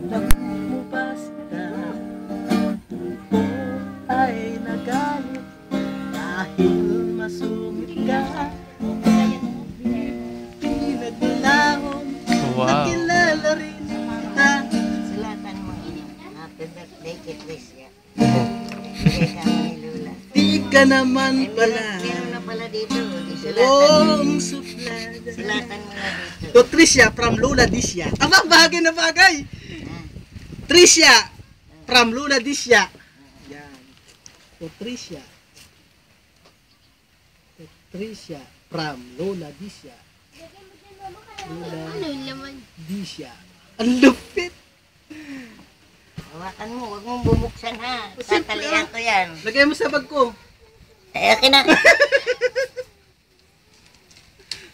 Nagbubukas ka, o ay nagalit dahil masungit ka. Pinaglahon, nakilala rin kita. Sulatan mo happy birthday kay Tricia. Bigay ka mo ni Lola. Di ka naman pala. Meron na pala dito. Sulatan mo. Suplada. Sulatan mo na dito. To Tricia from Lola Disya. Aba, bagay na bagay. Tricia from Lola Disya. Yan. To Tricia. To Tricia from Lola Disya. Lola Disya. Ang lupit. Hawakan mo, huwag mong bubuksan ha. Tatalian ko yan. Lagay mo sa bag ko. Akin na.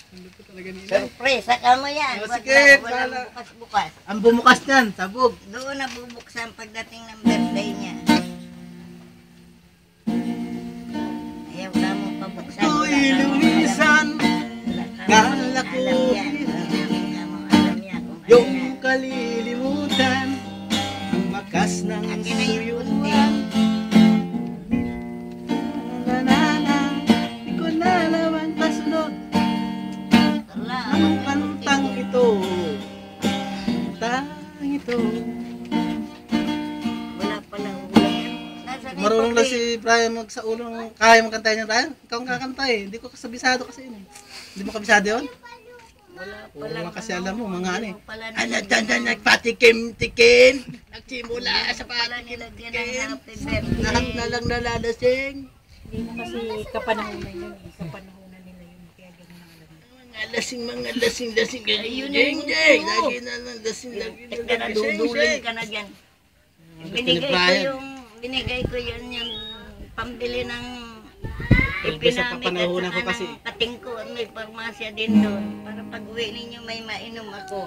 Ang lupit talaga nila. Surprise, saka mo yan. Oh, sige, Walang bukas-bukas. Ang bumukas niyan, sabog. Doon na bubuksan pagdating ng birthday niya. Ayaw ka mong pabuksan. Ako'y lumisan. Kala ko Alam yan. Alam niya kung ano yung yan. kalilimutan. Ang bakas ng Akin na yung suyuan. Di ko na naman pasunod Tala, ang kantang ito. Kantang ito. wala palang ulan. Nasaan yung Marunong na papel? si Brian sa ulo. Kaya mo kantahin niya, Brian? Ikaw ang kakanta eh. Hindi ko kasabisado kasi yun eh. Hindi mo kabisado yun? Wala Wala kasi alam mo, mga ano eh. Pala Nagpatikim-tikim. Nagsimula sa pala nilagyan ng patikim. happy birthday. Lahat na lang nalalasing. Hindi na kasi kapanahonan yun eh. Kapanahonan nila yun. Kaya ganun ang alam nila. Mga lasing. Ayun Jeng, yung jeng. gusto. Lagi na lang lasing. Teka na, dudulin ka na dyan. Binigay ko yun yung pambili ng ipinamit papanahonan ko at kasi. saka ng kating ko at may parmasya din doon para pag uwi ninyo may mainom ako.